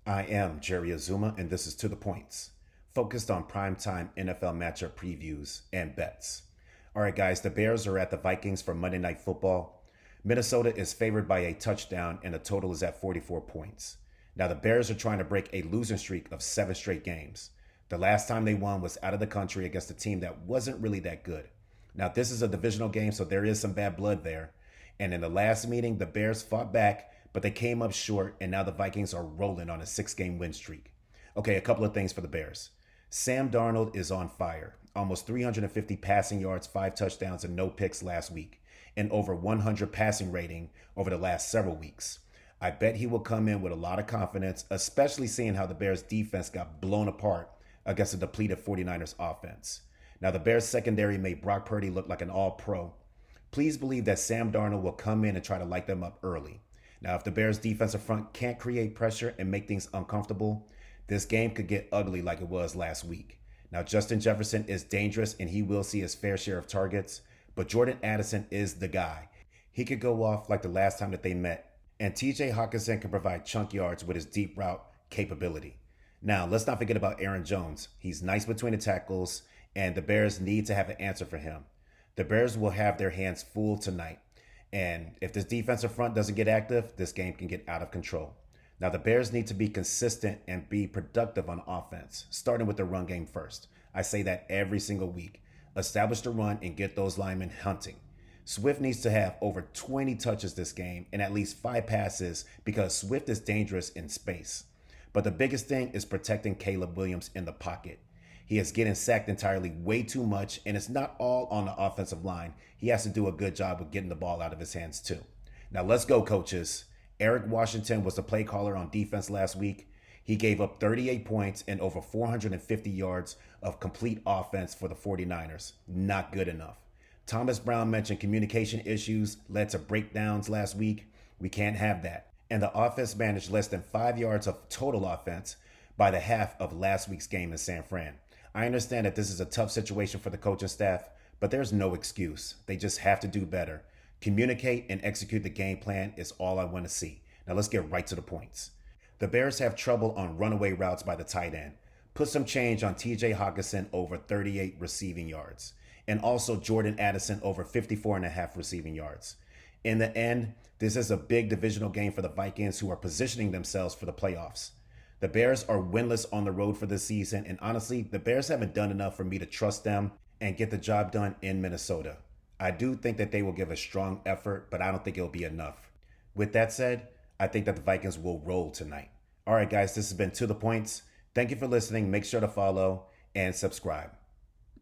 I am Jerry Azuma, and this is To the Points, focused on primetime NFL matchup previews and bets. All right, guys, the Bears are at the Vikings for Monday Night Football. Minnesota is favored by a touchdown, and the total is at 44 points. Now, the Bears are trying to break a losing streak of 7 straight games. The last time they won was out of the country against a team that wasn't really that good. Now, this is a divisional game, so there is some bad blood there. And in the last meeting, the Bears fought back, but they came up short, and now the Vikings are rolling on a 6-game win streak. Okay, a couple of things for the Bears. Sam Darnold is on fire. Almost 350 passing yards, 5 touchdowns, and no picks last week, and over 100 passing rating over the last several weeks. I bet he will come in with a lot of confidence, especially seeing how the Bears defense got blown apart against a depleted 49ers offense. Now, the Bears secondary made Brock Purdy look like an all-pro. Please believe that Sam Darnold will come in and try to light them up early. Now, if the Bears' defensive front can't create pressure and make things uncomfortable, this game could get ugly like it was last week. Now, Justin Jefferson is dangerous and he will see his fair share of targets, but Jordan Addison is the guy. He could go off like the last time that they met, and TJ Hockenson can provide chunk yards with his deep route capability. Now, let's not forget about Aaron Jones. He's nice between the tackles, and the Bears need to have an answer for him. The Bears will have their hands full tonight. And if this defensive front doesn't get active, this game can get out of control. Now, the Bears need to be consistent and be productive on offense, starting with the run game first. I say that every single week. Establish the run and get those linemen hunting. Swift needs to have over 20 touches this game and at least 5 passes because Swift is dangerous in space. But the biggest thing is protecting Caleb Williams in the pocket. He is getting sacked entirely way too much, and it's not all on the offensive line. He has to do a good job with getting the ball out of his hands, too. Now, let's go, coaches. Eric Washington was the play caller on defense last week. He gave up 38 points and over 450 yards of complete offense for the 49ers. Not good enough. Thomas Brown mentioned communication issues led to breakdowns last week. We can't have that. And the offense managed less than 5 yards of total offense by the half of last week's game in San Fran. I understand that this is a tough situation for the coaching staff, but there's no excuse. They just have to do better. Communicate and execute the game plan is all I want to see. Now let's get right to the points. The Bears have trouble on runaway routes by the tight end. Put some change on TJ Hockenson over 38 receiving yards, and also Jordan Addison over 54.5 receiving yards. In the end, this is a big divisional game for the Vikings, who are positioning themselves for the playoffs. The Bears are winless on the road for this season, and honestly, the Bears haven't done enough for me to trust them and get the job done in Minnesota. I do think that they will give a strong effort, but I don't think it'll be enough. With that said, I think that the Vikings will roll tonight. All right, guys, this has been To the Points. Thank you for listening. Make sure to follow and subscribe.